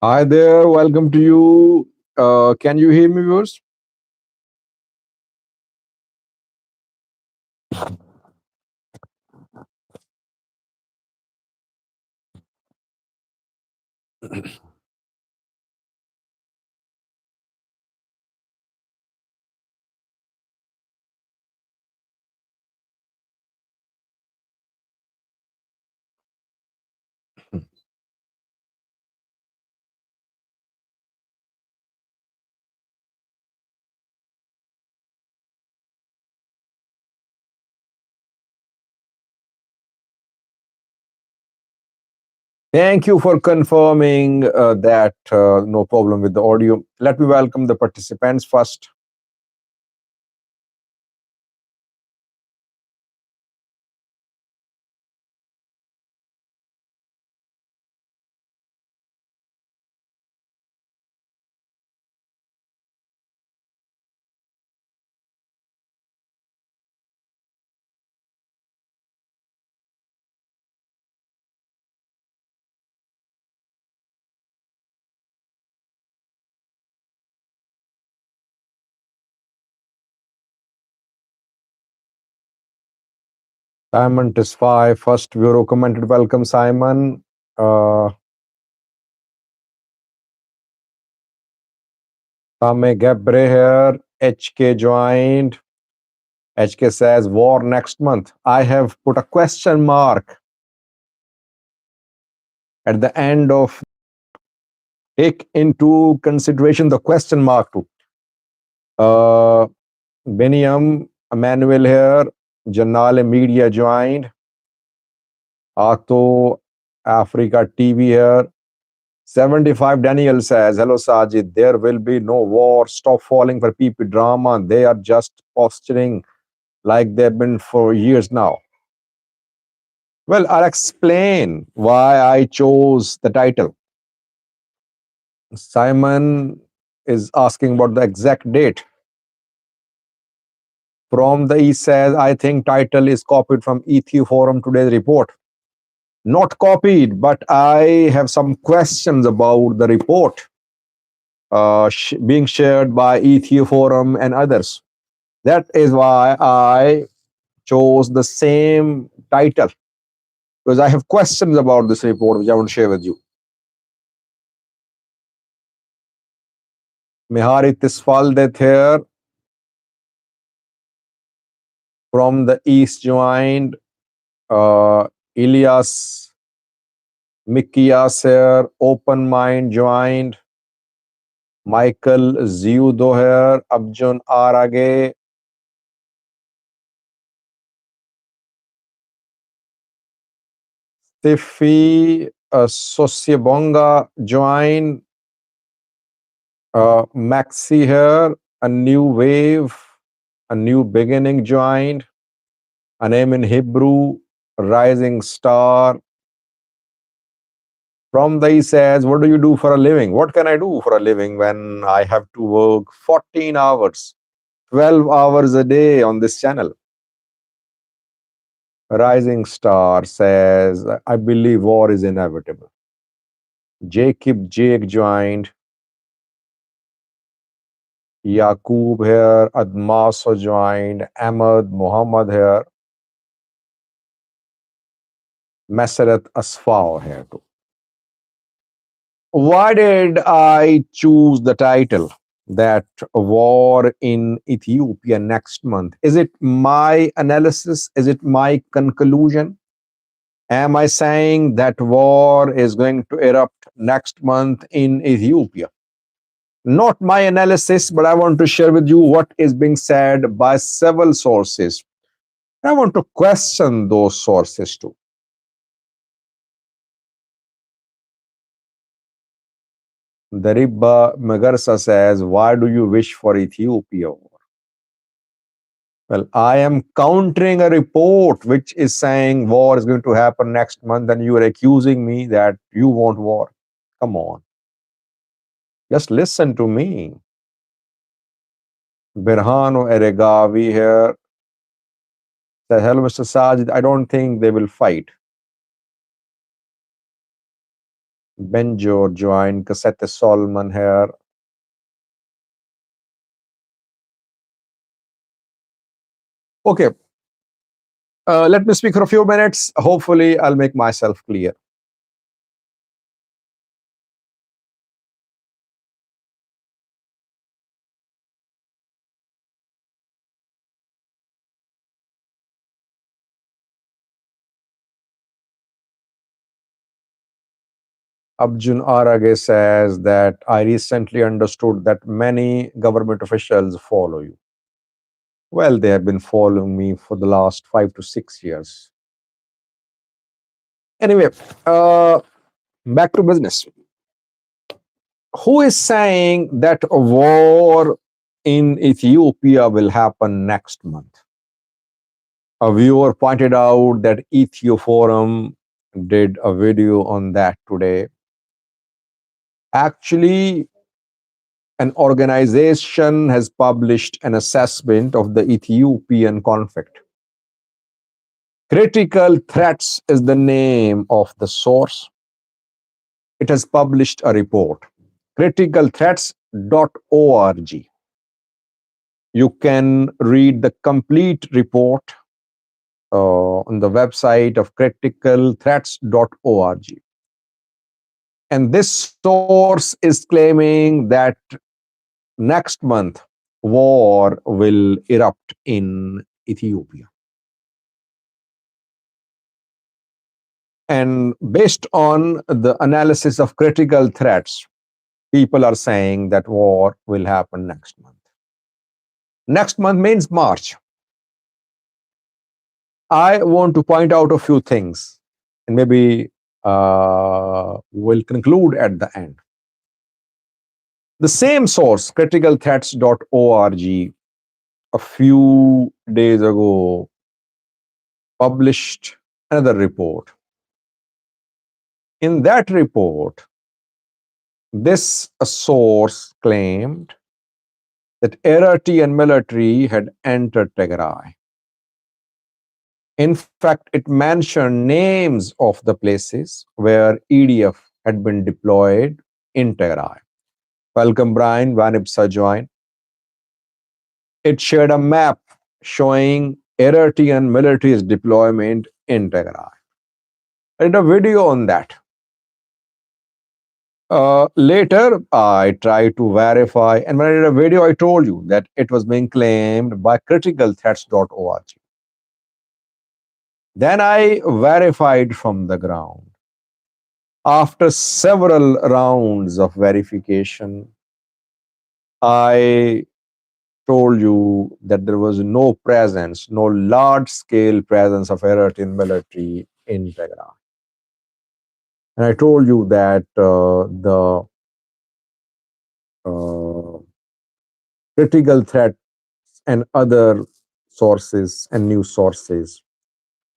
Hi there, welcome to you. Can you hear me, viewers? Thank you for confirming that no problem with the audio. Let me welcome the participants first. Simon Tesfaye, first bureau commented. Welcome, Simon. Uh, Same Gabre here. HK joined. HK says war next month. I have put a question mark at the end of take into consideration the question mark too. Uh, Beniam, Emmanuel here, Janale Media joined, Ato Africa TV here. 75 Daniel says, hello Sajid, there will be no war. Stop falling for PP drama. They are just posturing like they've been for years now. Well, I'll explain why I chose the title. Simon is asking about the exact date. From the East says, I think title is copied from ETH Forum today's report. Not copied, but I have some questions about the report being shared by ETH Forum and others. That is why I chose the same title because I have questions about this report which I want to share with you. Mihari Tisfaldet here from the East joined. Ilyas Mikias here, Open Mind joined. Michael Ziudo here, Abjun Arage, Tiffy Sosiabonga join, Maxi here, a new wave, a new beginning joined, a name in Hebrew, rising star. From the he says, what do you do for a living? What can I do for a living when I have to work 14 hours, 12 hours a day on this channel? Rising star says, I believe war is inevitable. Jacob Jake joined. Yaqub here. Admaso joined. Ahmed Muhammad here. Meseret Asfao here too. Why did I choose the title that war in Ethiopia next month? Is it my analysis? Is it my conclusion? Am I saying that war is going to erupt next month in Ethiopia? Not my analysis, but I want to share with you what is being said by several sources. I want to question those sources too. Daribba Magarsa says, why do you wish for Ethiopia? Well, I am countering a report which is saying war is going to happen next month, and you are accusing me that you want war. Come on. Just listen to me. Birhano Eregavi here says, hello, Mr. Sajid. I don't think they will fight. Benjo joined. Cassette Solomon here. Okay, let me speak for a few minutes. Hopefully, I'll make myself clear. Abjun Arage says that I recently understood that many government officials follow you. Well, they have been following me for the last 5 to 6 years. Anyway, uh, back to business. Who is saying that a war in Ethiopia will happen next month? A viewer pointed out that Ethioforum did a video on that today. Actually, an organization has published an assessment of the Ethiopian conflict. Critical Threats is the name of the source. It has published a report. Criticalthreats.org. You can read the complete report on the website of criticalthreats.org. And this source is claiming that next month war will erupt in Ethiopia. And based on the analysis of critical threats, people are saying that war will happen next month. Next month means March. I want to point out a few things, and maybe we'll conclude at the end. The same source, criticalthreats.org, a few days ago published another report. In that report, this source claimed that Erati and military had entered Tigray. In fact, it mentioned names of the places where EDF had been deployed in Tigray. Welcome, Brian, Vanipsa joined. It shared a map showing Eritrean military's deployment in Tigray. I did a video on that. Later, I tried to verify, and when I did a video, I told you that it was being claimed by criticalthreats.org. Then I verified from the ground. After several rounds of verification, I told you that there was no presence, no large scale presence of Eritrean military in Tigray. And I told you that the uh, critical threats and other sources and news sources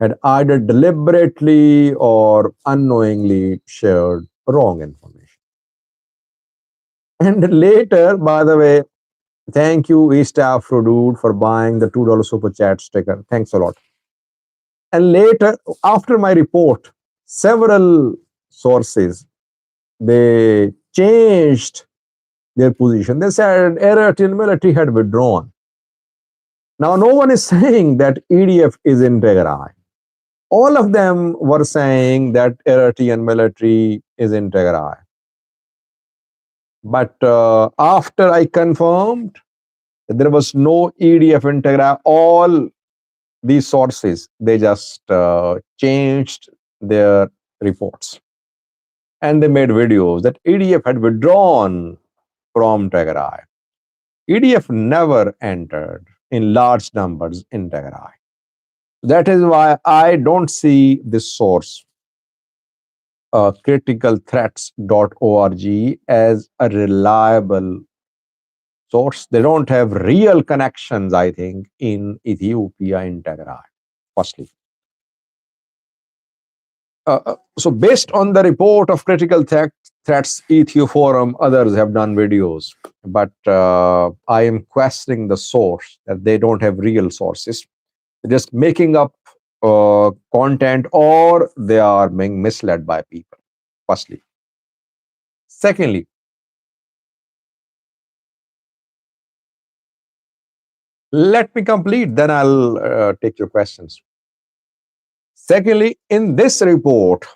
had either deliberately or unknowingly shared wrong information. And later, by the way, thank you, East Afro Dude, for buying the $2 super chat sticker. Thanks a lot. And later, after my report, several sources they changed their position. They said Eritrean military had withdrawn. Now, no one is saying that EDF is in Tigray. All of them were saying that Eritrean military is in Tigray. But after I confirmed that there was no EDF in Tigray, all these sources they just changed their reports and they made videos that EDF had withdrawn from Tigray. EDF never entered in large numbers in Tigray. That is why I don't see this source, criticalthreats.org, as a reliable source. They don't have real connections, I think, in Ethiopia in Tigray, firstly. So based on the report of threats, Ethioforum, others have done videos, but I am questioning the source that they don't have real sources. They're just making up content or they are being misled by people, firstly. Secondly, let me complete, then I'll take your questions. Secondly, in this report,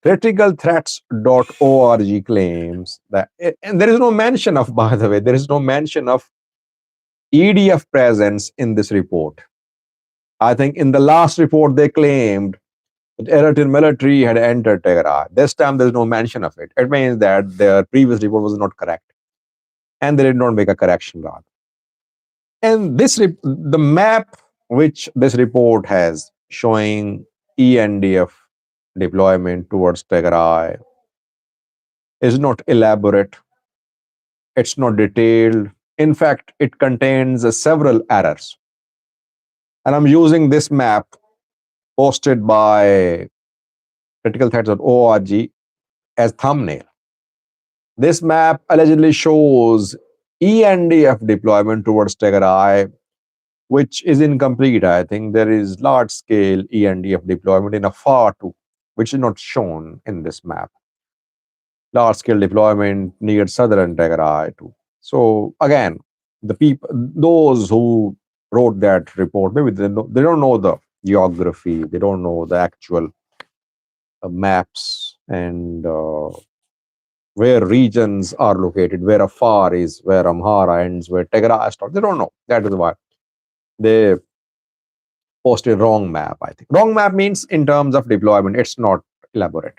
criticalthreats.org claims that, and there is no mention of, by the way, there is no mention of EDF presence in this report. I think in the last report they claimed that Eritrean military had entered Tigray. This time there is no mention of it. It means that their previous report was not correct, and they did not make a correction rather. And the map which this report has showing ENDF deployment towards Tigray is not elaborate. It's not detailed. In fact, it contains several errors. And I'm using this map posted by criticalthreats.org as thumbnail. This map allegedly shows ENDF deployment towards Tigray, which is incomplete. I think there is large scale ENDF deployment in Afar too, which is not shown in this map. Large scale deployment near southern Tigray too. So again, the people, those who wrote that report, maybe they don't know the geography, they don't know the actual maps and where regions are located, where Afar is, where Amhara ends, where Tigray starts. They don't know. That is why they posted wrong map. I think wrong map means in terms of deployment, it's not elaborate.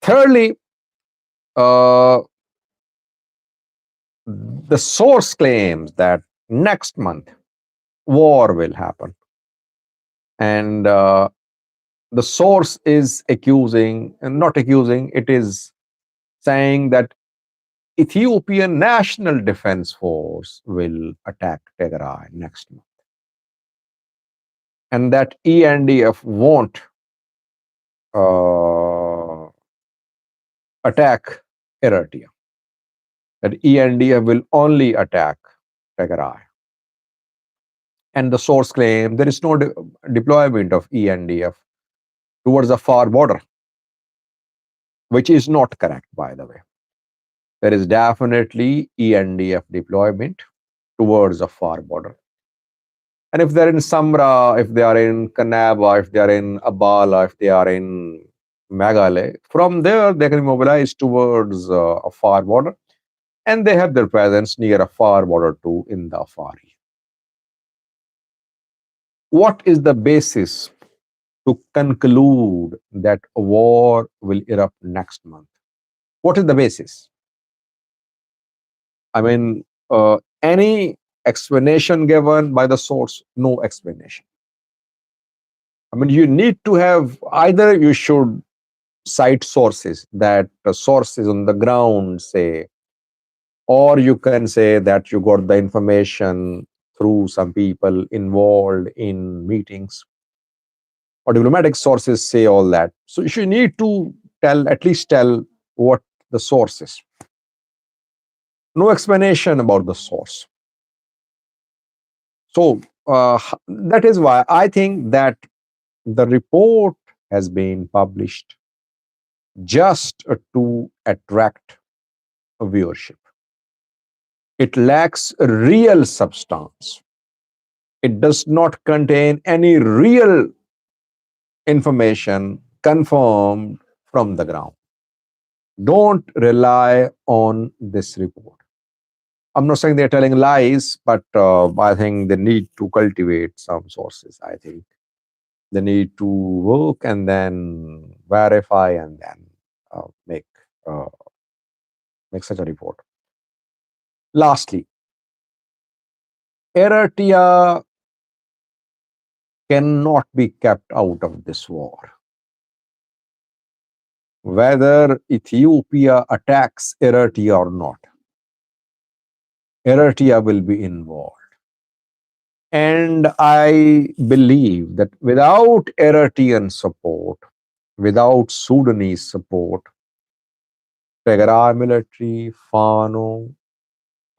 Thirdly, uh, the source claims that next month war will happen, and the source is accusing, and not accusing, it is saying that Ethiopian National Defense Force will attack Tigray next month, and that ENDF won't uh, attack Eritrea. That ENDF will only attack Tigray. And the source claim there is no deployment of ENDF towards the far border, which is not correct, by the way. There is definitely ENDF deployment towards the far border. And if they're in Samra, if they are in Kanaba, if they are in Abala, if they are in Meghalaya, from there they can mobilize towards a far border, and they have their presence near a far border too in the Afar. What is the basis to conclude that a war will erupt next month? What is the basis? I mean, any explanation given by the source? No explanation. I mean, you need to have, either you should cite sources that the sources on the ground say, or you can say that you got the information through some people involved in meetings, or diplomatic sources say all that. So you should need to tell, at least tell what the source is. No explanation about the source. So that is why I think that the report has been published just to attract a viewership. It lacks real substance. It does not contain any real information confirmed from the ground. Don't rely on this report. I'm not saying they're telling lies, but I think they need to cultivate some sources. I think they need to work and then verify and then make uh, make such a report. Lastly, Eritrea cannot be kept out of this war. Whether Ethiopia attacks Eritrea or not, Eritrea will be involved. And I believe that without Eritrean support, without Sudanese support, Tigray military, Fano,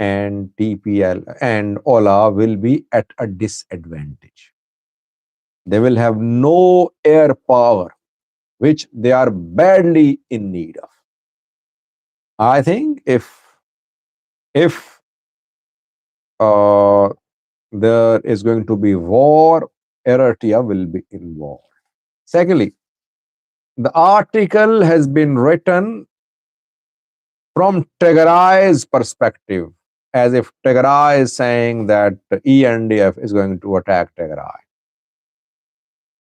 and TPL and Ola will be at a disadvantage. They will have no air power, which they are badly in need of. I think if uh, there is going to be war, Eritrea will be involved. Secondly, the article has been written from Tigray's perspective, as if Tigray is saying that ENDF is going to attack Tigray.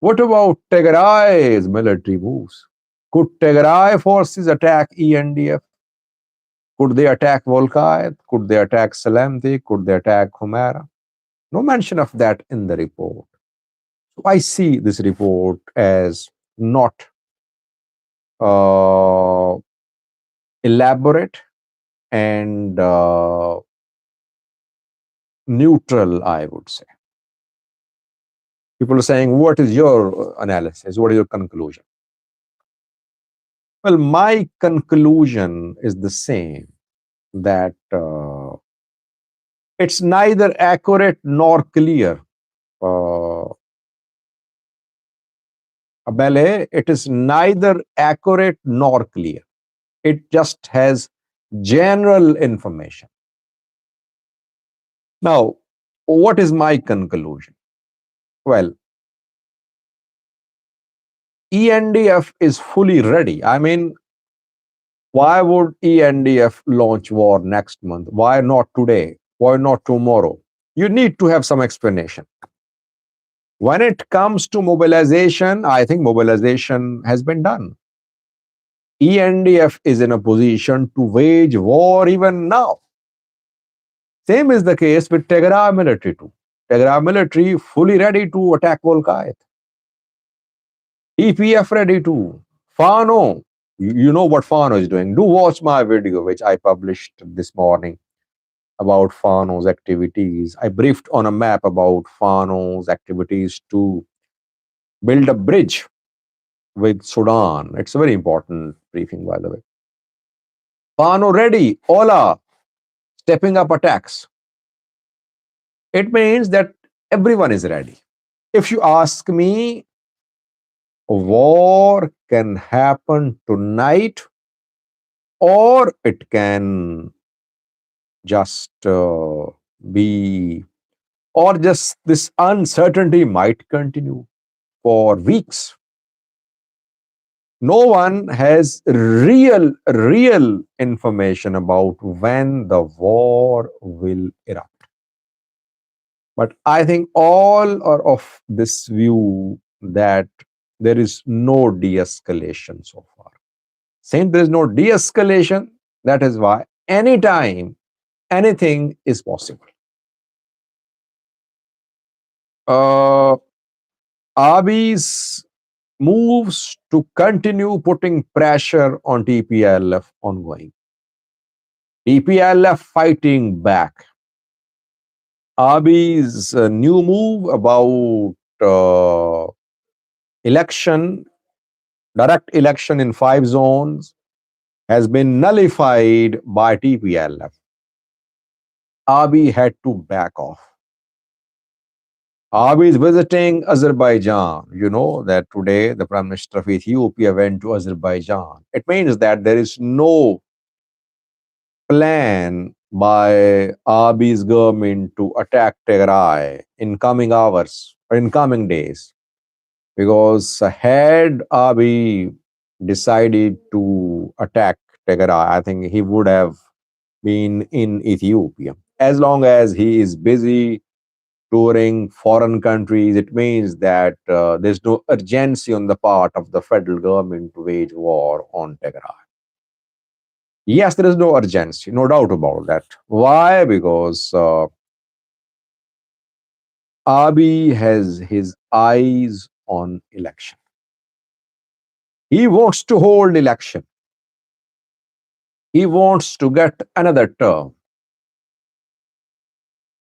What about Tigray's military moves? Could Tigray forces attack ENDF? Could they attack Volkayt? Could they attack Salamti? Could they attack Humera? No mention of that in the report. So I see this report as not uh, elaborate and neutral, I would say. People are saying, what is your analysis? What is your conclusion? Well, my conclusion is the same, that it's neither accurate nor clear. Uh, Abele, it is neither accurate nor clear. It just has general information. Now, what is my conclusion? Well, ENDF is fully ready. I mean, why would ENDF launch war next month? Why not today? Why not tomorrow? You need to have some explanation. When it comes to mobilization, I think mobilization has been done. ENDF is in a position to wage war even now. Same is the case with Tigray military too. Tigray military fully ready to attack Volkayt. EPF ready too. Fano, you know what Fano is doing. Do watch my video, which I published this morning about Fano's activities. I briefed on a map about Fano's activities to build a bridge with Sudan. It's a very important briefing, by the way. Fano ready, Ola stepping up attacks. It means that everyone is ready. If you ask me, war can happen tonight or it can just be, or just this uncertainty might continue for weeks. No one has real information about when the war will erupt. But I think all are of this view that there is no de-escalation so far. Since there is no de-escalation, that is why anytime anything is possible. Uh, Abiy's moves to continue putting pressure on TPLF ongoing. TPLF fighting back. Abiy's new move about election, direct election in 5 zones, has been nullified by TPLF. Abiy had to back off. Abiy is visiting Azerbaijan. You know that today the Prime Minister of Ethiopia went to Azerbaijan. It means that there is no plan by Abiy's government to attack Tigray in coming hours or in coming days. Because had Abiy decided to attack Tigray, I think he would have been in Ethiopia. As long as he is busy touring foreign countries, it means that there's no urgency on the part of the federal government to wage war on Tigray. Yes, there is no urgency, no doubt about that. Why? Because Abiy has his eyes on election. He wants to hold election. He wants to get another term.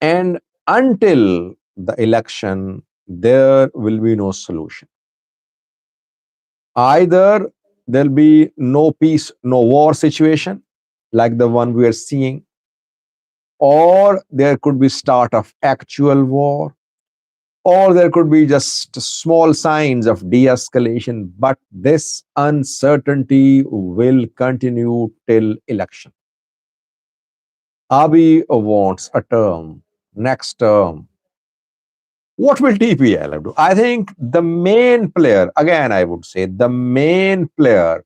And until the election, there will be no solution. Either there'll be no peace, no war situation like the one we are seeing, or there could be start of actual war, or there could be just small signs of de escalation, but this uncertainty will continue till election. Abiy wants a term, next term. What will TPLF do? I think the main player, again, I would say the main player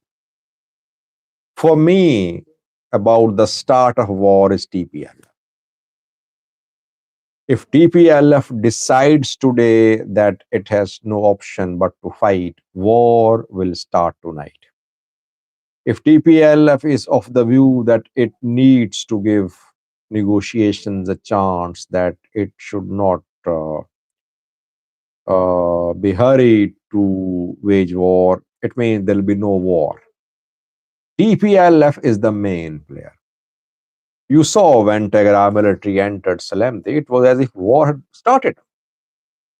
for me about the start of war is TPLF. If TPLF decides today that it has no option but to fight, war will start tonight. If TPLF is of the view that it needs to give negotiations a chance, that it should not be hurried to wage war, it means there will be no war. TPLF is the main player. You saw when Tigray military entered Salemti, it was as if war had started.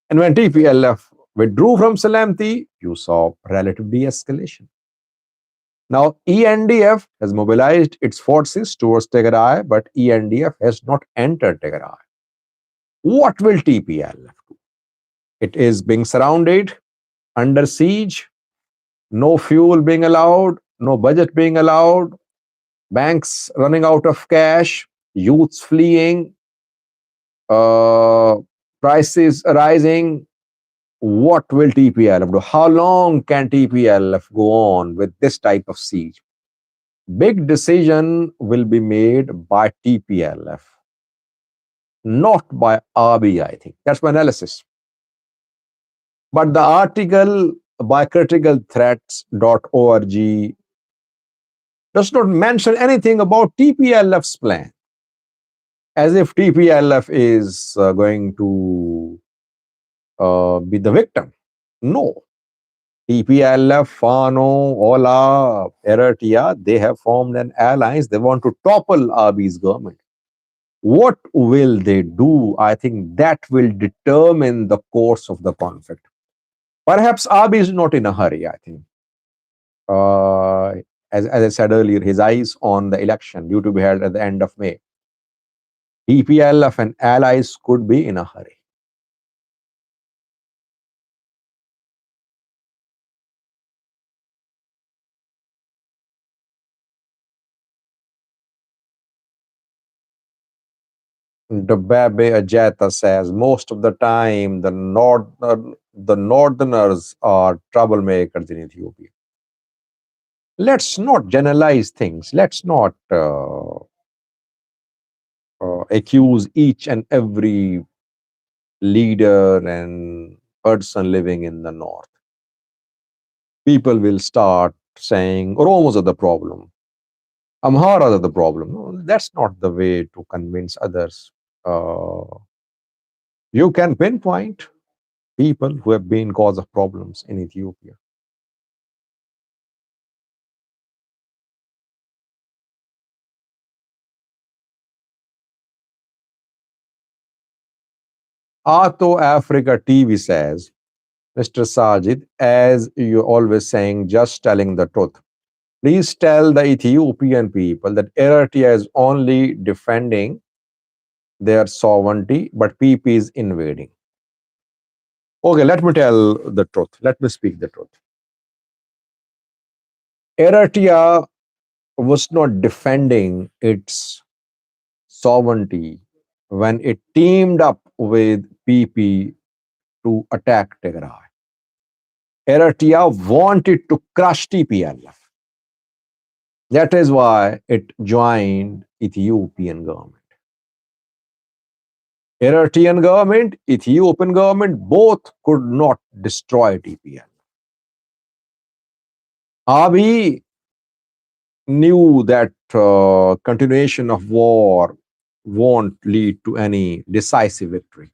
And when TPLF withdrew from Salemti, you saw relative de-escalation. Now, ENDF has mobilized its forces towards Tigray, but ENDF has not entered Tigray. What will TPLF do? It is being surrounded, under siege, no fuel being allowed, no budget being allowed, banks running out of cash, youths fleeing, uh, prices rising. What will TPLF do? How long can TPLF go on with this type of siege? Big decision will be made by TPLF, not by Abiy, I think. That's my analysis. But the article by criticalthreats.org does not mention anything about TPLF's plan, as if TPLF is going to be the victim. No. TPLF, Fano, Ola, Eritrea, they have formed an alliance. They want to topple Abiy's government. What will they do? I think that will determine the course of the conflict. Perhaps Abiy is not in a hurry, I think. Uh, as I said earlier, his eyes on the election due to be held at the end of May. TPLF and allies could be in a hurry. Dababe Ajata says most of the time the northerners are troublemakers in Ethiopia. Let's not generalize things. Let's not accuse each and every leader and person living in the north. People will start saying Oromos are the problem, Amharas are the problem. No, that's not the way to convince others. Uh, you can pinpoint people who have been cause of problems in Ethiopia. Ato Africa TV says, Mr. Sajid, as you're always saying, just telling the truth. Please tell the Ethiopian people that Eritrea is only defending their sovereignty, but PP is invading. Okay, let me tell the truth. Let me speak the truth. Eritrea was not defending its sovereignty when it teamed up with PP to attack Tigray. Eritrea wanted to crush TPLF. That is why it joined Ethiopian government. Eritrean government, Ethiopian government, both could not destroy TPLF. Abiy knew that continuation of war won't lead to any decisive victory.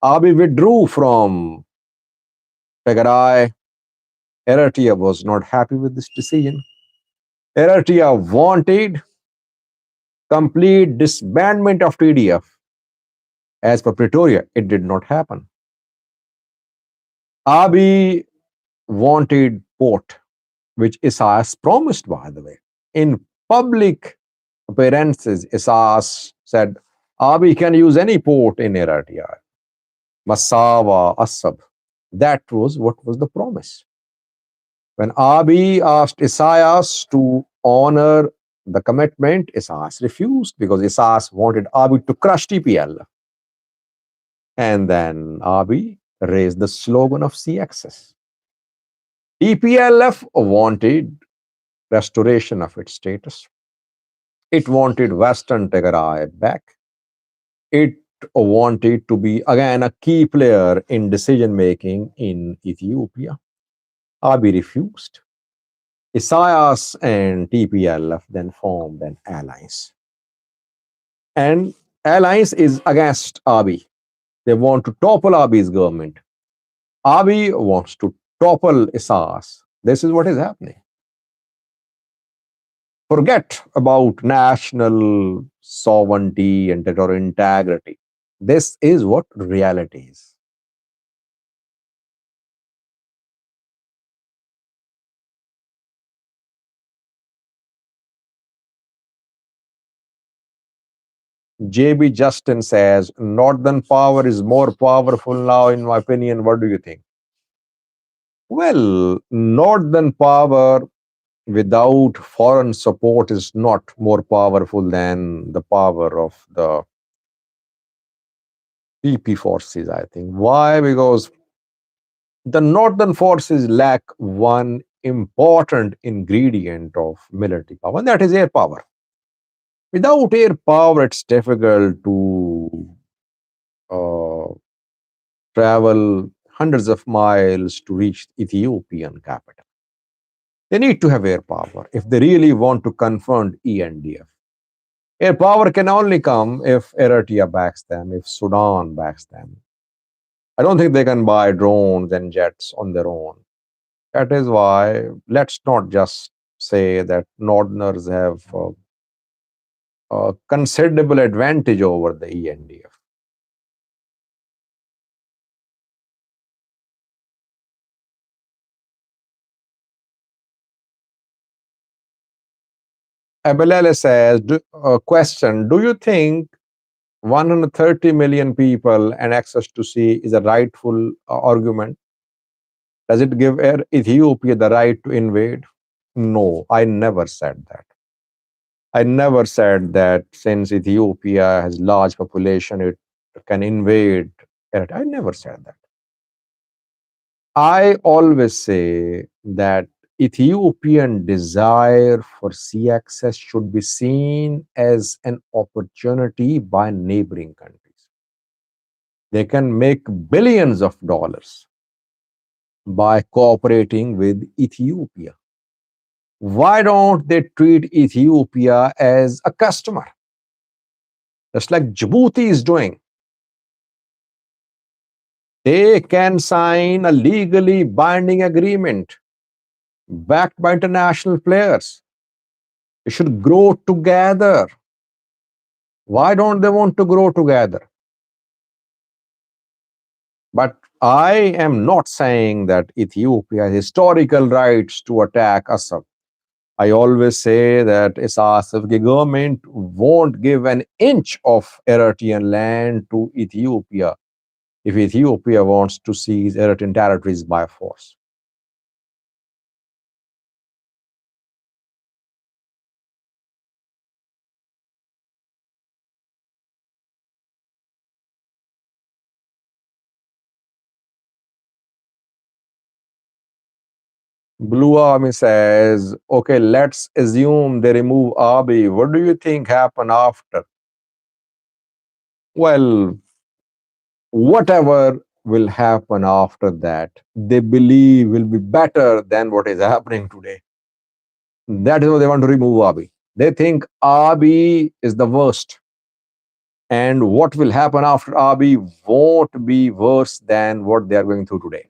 Abiy withdrew from Tigray. Eritrea was not happy with this decision. Eritrea wanted complete disbandment of TDF. As per Pretoria, it did not happen. Abiy wanted port, which Isaias promised, by the way. In public appearances, Isaias said, Abiy can use any port in Eritrea. Masawa, Asab. That was what was the promise. When Abi asked Isaias to honor the commitment, Isaias refused because Isaias wanted Abi to crush TPL. And then Abi raised the slogan of sea access. TPLF wanted restoration of its status. It wanted Western Tigray back. It wanted to be again a key player in decision making in Ethiopia. Abiy refused. Isaias and TPLF then formed an alliance. And alliance is against Abiy. They want to topple Abiy's government. Abiy wants to topple Isaias. This is what is happening. Forget about national sovereignty and territorial integrity. This is what reality is. JB Justin says, Northern power is more powerful now, in my opinion. What do you think? Well, Northern power without foreign support is not more powerful than the power of the PP forces, I think. Why? Because the Northern forces lack one important ingredient of military power, and that is air power. Without air power, it's difficult to uh, travel hundreds of miles to reach Ethiopian capital. They need to have air power if they really want to confront ENDF. Air power can only come if Eritrea backs them, if Sudan backs them. I don't think they can buy drones and jets on their own. That is why let's not just say that Northerners have a considerable advantage over the ENDF. Abelele says, question, do you think 130 million people and access to sea is a rightful argument? Does it give Ethiopia the right to invade? No, I never said that. I never said that since Ethiopia has large population, it can invade. I never said that. I always say that Ethiopian desire for sea access should be seen as an opportunity by neighboring countries. They can make billions of dollars by cooperating with Ethiopia. Why don't they treat Ethiopia as a customer? Just like Djibouti is doing. They can sign a legally binding agreement backed by international players. They should grow together. Why don't they want to grow together? But I am not saying that Ethiopia has historical rights to attack Assad. I always say that Isaias government won't give an inch of Eritrean land to Ethiopia if Ethiopia wants to seize Eritrean territories by force. Blue Army says, okay, let's assume they remove Abiy. What do you think happen after? Well, whatever will happen after that, they believe will be better than what is happening today. That is why they want to remove Abiy. They think Abiy is the worst. And what will happen after Abiy won't be worse than what they are going through today.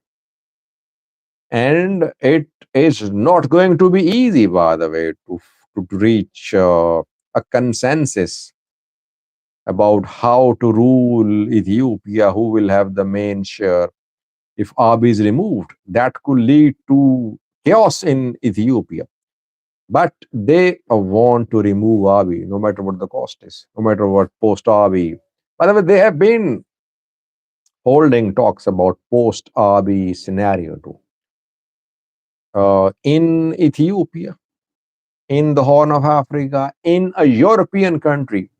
And it is not going to be easy, by the way, to reach a consensus about how to rule Ethiopia, who will have the main share if Abiy is removed. That could lead to chaos in Ethiopia. But they want to remove Abiy, no matter what the cost is, no matter what post Abiy. By the way, they have been Holding talks about post Abiy scenario too. In Ethiopia, in the Horn of Africa, in a European country,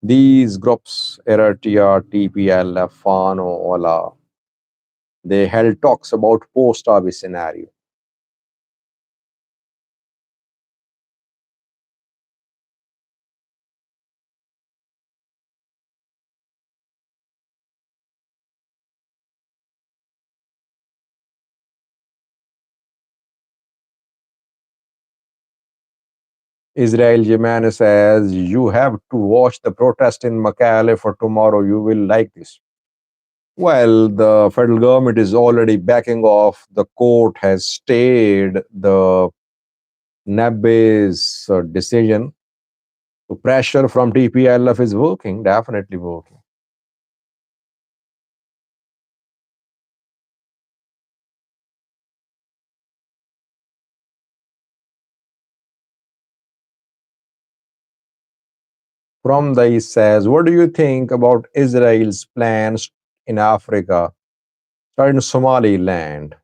these groups, Eritrea, TPLF, Fano, Ola, they held talks about post Abiy scenario. Israel Jimenez says, you have to watch the protest in Mekelle for tomorrow. You will like this. Well, the federal government is already backing off. The court has stayed the Nabe's decision. So pressure from TPLF is working, definitely working. From the East says, what do you think about Israel's plans in Africa, starting Somaliland?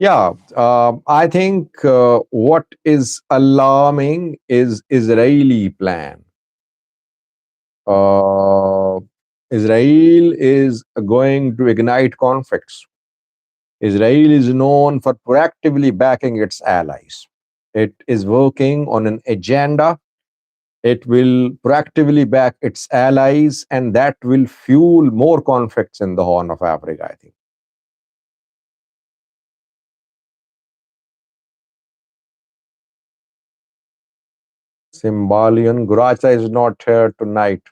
Yeah, I think what is alarming is Israeli plan. Uh, Israel is going to ignite conflicts. Israel is known for proactively backing its allies. It is working on an agenda. It will proactively back its allies, and that will fuel more conflicts in the Horn of Africa, I think. Symbolian Guracha is not here tonight.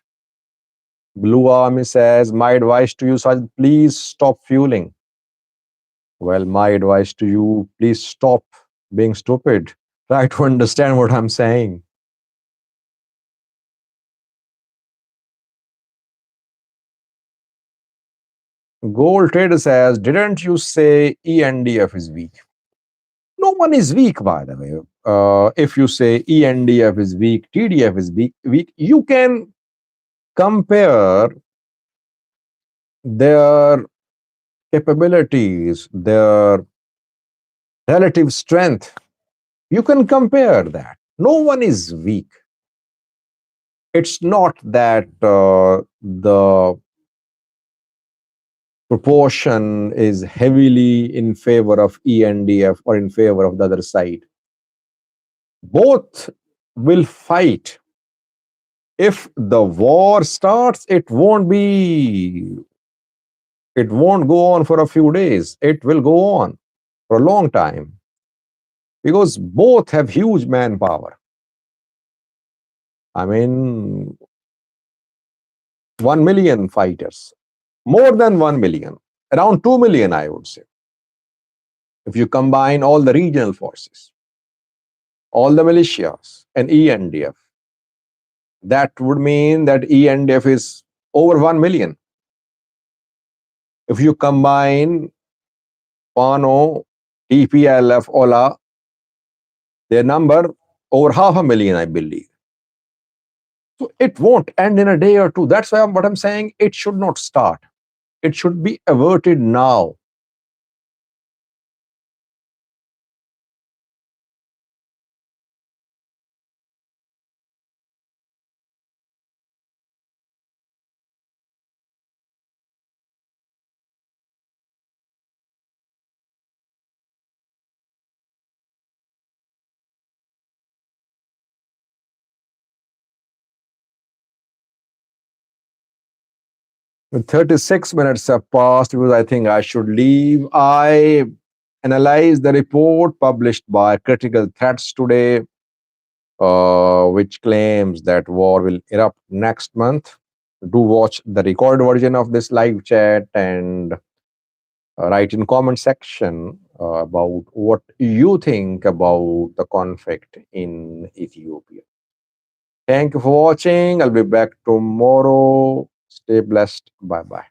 Blue Army says, my advice to you, Sajid, please stop fueling. Well, my advice to you, please stop being stupid. Try to understand what I'm saying. Gold Trader says, didn't you say ENDF is weak? No one is weak, by the way. If you say ENDF is weak, TDF is weak, you can compare their capabilities, their relative strength. You can compare that. No one is weak. It's not that the proportion is heavily in favor of ENDF or in favor of the other side. Both will fight. If the war starts, it won't go on for a few days. It will go on for a long time because both have huge manpower. I mean, 1 million fighters, more than 1 million, around 2 million, I would say. If you combine all the regional forces, all the militias, and ENDF, that would mean that ENDF is over 1 million. If you combine PANO, TPLF, OLA, their number over half a million, I believe. So it won't end in a day or two. That's why what I'm saying, it should not start. It should be averted now. When 36 minutes have passed because I think I should leave. I analyzed the report published by Critical Threats today, which claims that war will erupt next month. Do watch the recorded version of this live chat and write in comment section about what you think about the conflict in Ethiopia. Thank you for watching. I'll be back tomorrow. Stay blessed. Bye bye.